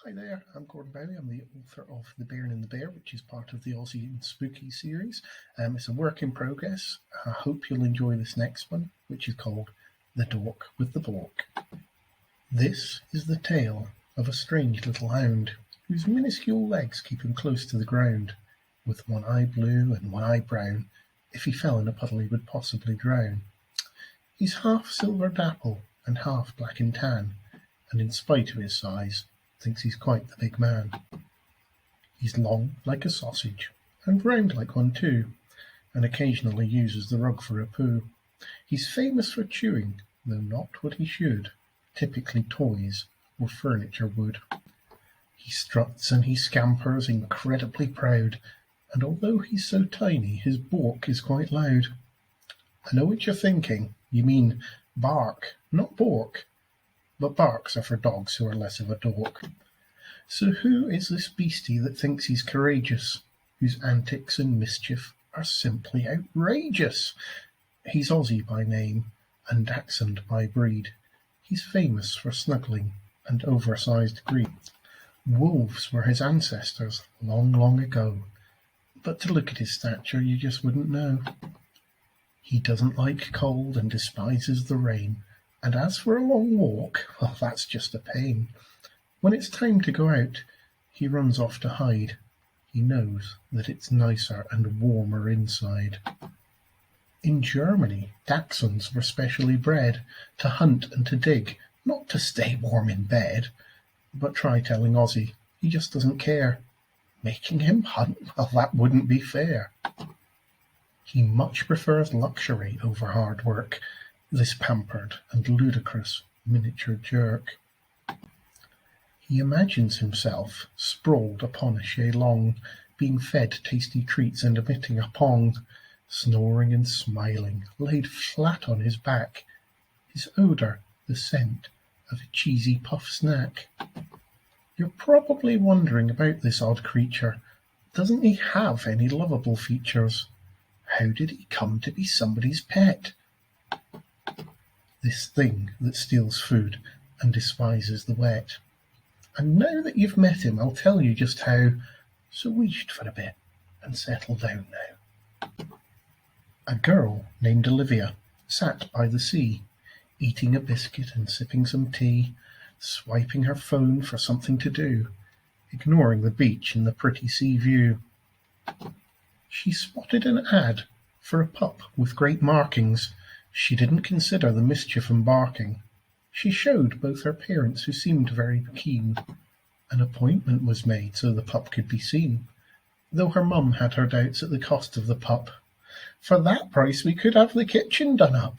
Hi there, I'm Gordon Bowley. I'm the author of The Bairn and the Bear, which is part of the Ozzy Spooky series. It's a work in progress. I hope you'll enjoy this next one, which is called The Dork with the Bork. This is the tale of a strange little hound, whose minuscule legs keep him close to the ground. With one eye blue and one eye brown, if he fell in a puddle he would possibly drown. He's half silver dapple and half black and tan, and in spite of his size, thinks he's quite the big man. He's long like a sausage, and round like one too, and occasionally uses the rug for a poo. He's famous for chewing, though not what he should, typically toys or furniture would. He struts and he scampers, incredibly proud, and although he's so tiny, his bork is quite loud. I know what you're thinking. You mean bark, not bork. But barks are for dogs who are less of a dork. So who is this beastie that thinks he's courageous, whose antics and mischief are simply outrageous? He's Ozzy by name, and Dachshund by breed. He's famous for snuggling and oversized greed. Wolves were his ancestors long, long ago, but to look at his stature you just wouldn't know. He doesn't like cold and despises the rain, and as for a long walk, well, that's just a pain. When it's time to go out, he runs off to hide. He knows that it's nicer and warmer inside. In Germany, dachshunds were specially bred to hunt and to dig, not to stay warm in bed. But try telling Ozzy, he just doesn't care. Making him hunt, well, that wouldn't be fair. He much prefers luxury over hard work, this pampered and ludicrous miniature jerk. He imagines himself sprawled upon a shay-long, being fed tasty treats and emitting a pong, snoring and smiling, laid flat on his back, his odour the scent of a cheesy puff snack. You're probably wondering about this odd creature. Doesn't he have any lovable features? How did he come to be somebody's pet? This thing that steals food and despises the wet. And now that you've met him, I'll tell you just how. So wheesht for a bit and settle down now. A girl named Olivia sat by the sea, eating a biscuit and sipping some tea, swiping her phone for something to do, ignoring the beach and the pretty sea view. She spotted an ad for a pup with great markings. She didn't consider the mischief and barking. She showed both her parents, who seemed very keen. An appointment was made so the pup could be seen, though her mum had her doubts at the cost of the pup. For that price we could have the kitchen done up.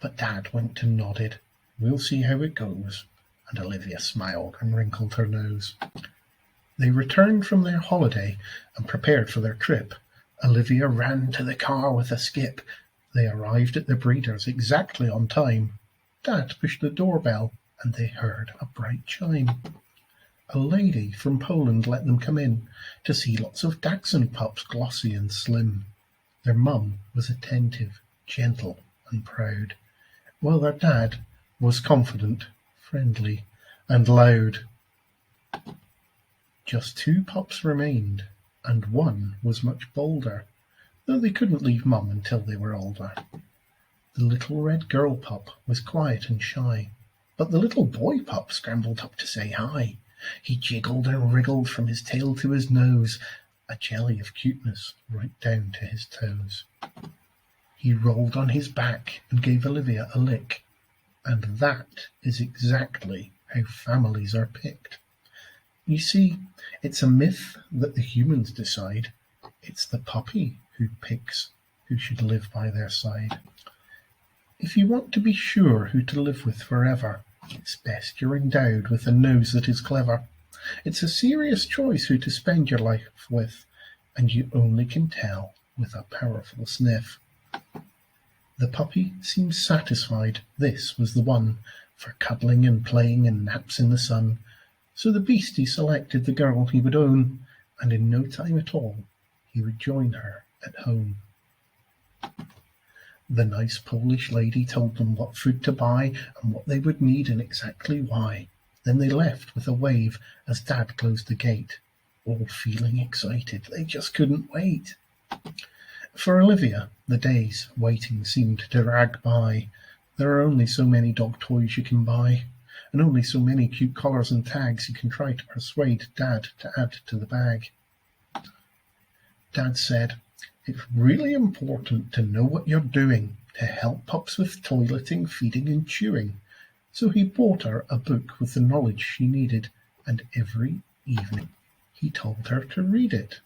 But Dad went and nodded. We'll see how it goes. And Olivia smiled and wrinkled her nose. They returned from their holiday and prepared for their trip. Olivia ran to the car with a skip. They arrived at the breeder's exactly on time. Dad pushed the doorbell, and they heard a bright chime. A lady from Poland let them come in to see lots of dachshund pups, glossy and slim. Their mum was attentive, gentle and proud, while their dad was confident, friendly and loud. Just 2 pups remained, and one was much bolder, though they couldn't leave Mum until they were older. The little red girl pup was quiet and shy, but the little boy pup scrambled up to say hi. He jiggled and wriggled from his tail to his nose, a jelly of cuteness right down to his toes. He rolled on his back and gave Olivia a lick, and that is exactly how families are picked. You see, it's a myth that the humans decide. It's the puppy who picks who should live by their side. If you want to be sure who to live with forever, it's best you're endowed with a nose that is clever. It's a serious choice who to spend your life with, and you only can tell with a powerful sniff. The puppy seemed satisfied this was the one for cuddling and playing and naps in the sun. So the beastie selected the girl he would own, and in no time at all he would join her at home. The nice Polish lady told them what food to buy and what they would need and exactly why. Then they left with a wave as Dad closed the gate, all feeling excited. They just couldn't wait. For Olivia, the days waiting seemed to drag by. There are only so many dog toys you can buy, and only so many cute collars and tags you can try to persuade Dad to add to the bag. Dad said, "It's really important to know what you're doing to help pups with toileting, feeding and chewing." So he bought her a book with the knowledge she needed, and every evening he told her to read it.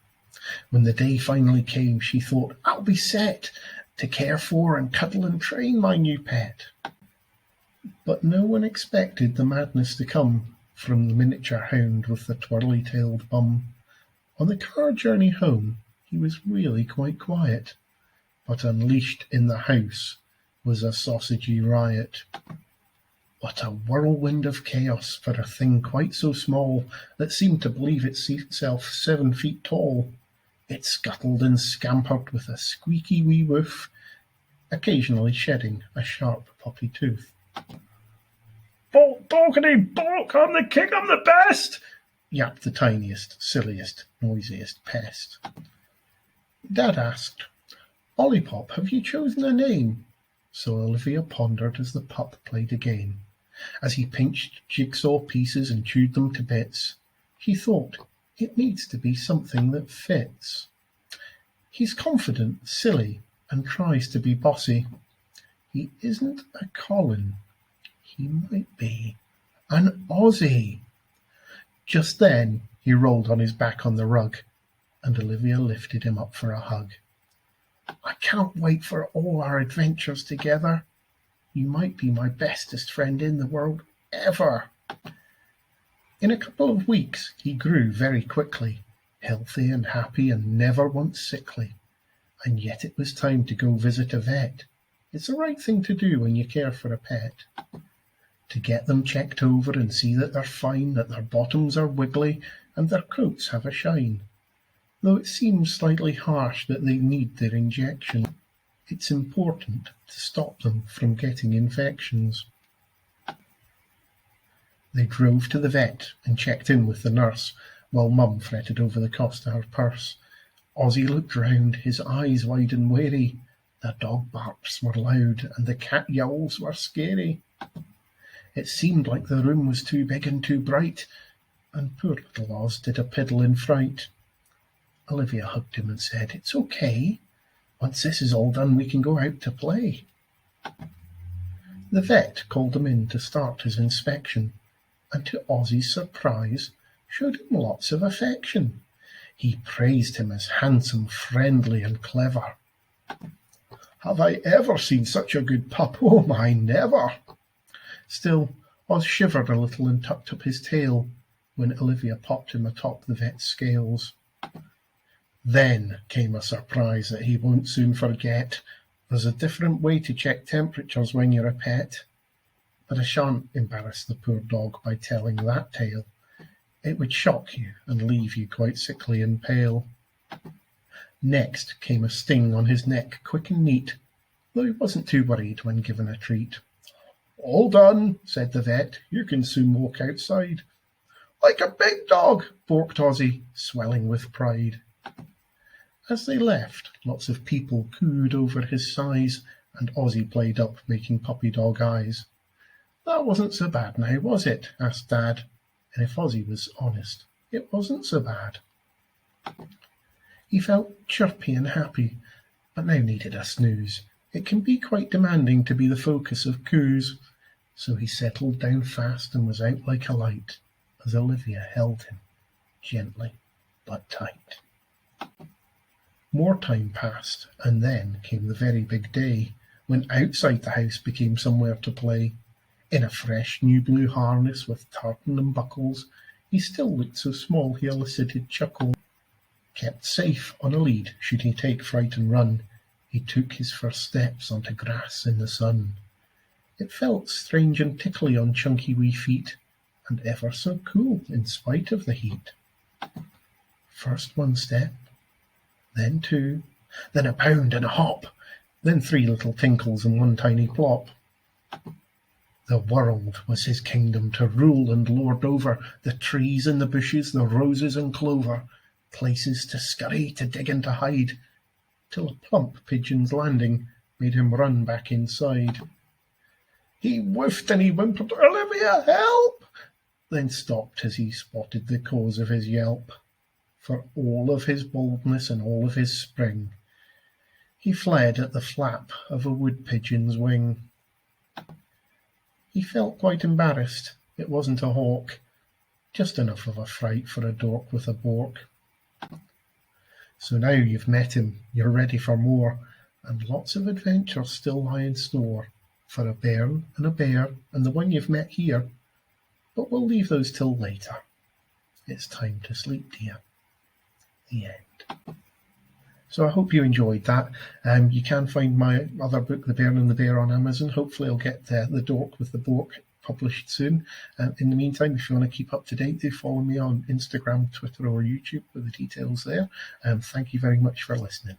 When the day finally came, she thought, "I'll be set to care for and cuddle and train my new pet." But no one expected the madness to come from the miniature hound with the twirly-tailed bum. On the car journey home, he was really quite quiet, but unleashed in the house was a sausagey riot. What a whirlwind of chaos for a thing quite so small that seemed to believe itself 7 feet tall. It scuttled and scampered with a squeaky wee woof, occasionally shedding a sharp puppy tooth. "Bork, borkity, bork, I'm the king, I'm the best!" yapped the tiniest, silliest, noisiest pest. Dad asked, "Olipop, have you chosen a name?" So Olivia pondered as the pup played a game. As he pinched jigsaw pieces and chewed them to bits, he thought, it needs to be something that fits. He's confident, silly, and tries to be bossy. He isn't a Colin. He might be an Ozzy. Just then he rolled on his back on the rug, and Olivia lifted him up for a hug. "I can't wait for all our adventures together. You might be my bestest friend in the world ever." In a couple of weeks he grew very quickly, healthy and happy and never once sickly. And yet it was time to go visit a vet. It's the right thing to do when you care for a pet. To get them checked over and see that they're fine, that their bottoms are wiggly and their coats have a shine. Though it seems slightly harsh that they need their injection, it's important to stop them from getting infections. They drove to the vet and checked in with the nurse, while Mum fretted over the cost of her purse. Ozzy looked round, his eyes wide and wary. The dog barks were loud, and the cat yowls were scary. It seemed like the room was too big and too bright, and poor little Oz did a piddle in fright. Olivia hugged him and said, "It's okay. Once this is all done, we can go out to play." The vet called him in to start his inspection, and to Ozzy's surprise, showed him lots of affection. He praised him as handsome, friendly, and clever. "Have I ever seen such a good pup? Oh my, never!" Still, Oz shivered a little and tucked up his tail when Olivia popped him atop the vet's scales. Then came a surprise that he won't soon forget. There's a different way to check temperatures when you're a pet. But I shan't embarrass the poor dog by telling that tale. It would shock you and leave you quite sickly and pale. Next came a sting on his neck, quick and neat, though he wasn't too worried when given a treat. "All done," said the vet. "You can soon walk outside." "Like a big dog," borked Ozzy, swelling with pride. As they left, lots of people cooed over his size, and Ozzy played up, making puppy dog eyes. "That wasn't so bad now, was it?" asked Dad. And if Ozzy was honest, it wasn't so bad. He felt chirpy and happy, but now needed a snooze. It can be quite demanding to be the focus of coos. So he settled down fast and was out like a light, as Olivia held him, gently but tight. More time passed, and then came the very big day, when outside the house became somewhere to play. In a fresh new blue harness with tartan and buckles, he still looked so small he elicited chuckle. Kept safe on a lead should he take fright and run, he took his first steps onto grass in the sun. It felt strange and tickly on chunky wee feet, and ever so cool in spite of the heat. First one step, then two, then a bound and a hop, then 3 little tinkles and 1 tiny plop. The world was his kingdom to rule and lord over, the trees and the bushes, the roses and clover, places to scurry, to dig and to hide, till a plump pigeon's landing made him run back inside. He whiffed and he whimpered, "Olivia, help!" then stopped as he spotted the cause of his yelp. For all of his boldness and all of his spring, he fled at the flap of a wood pigeon's wing. He felt quite embarrassed. It wasn't a hawk, just enough of a fright for a dork with a bork. So now you've met him, you're ready for more, and lots of adventures still lie in store for a bairn and a bear and the one you've met here. But we'll leave those till later. It's time to sleep, dear. The end. So I hope you enjoyed that. You can find my other book, The Bairn and the Bear, on Amazon. Hopefully I'll get The Dork with the Bork published soon. In the meantime, if you want to keep up to date, do follow me on Instagram, Twitter or YouTube with the details there. Thank you very much for listening.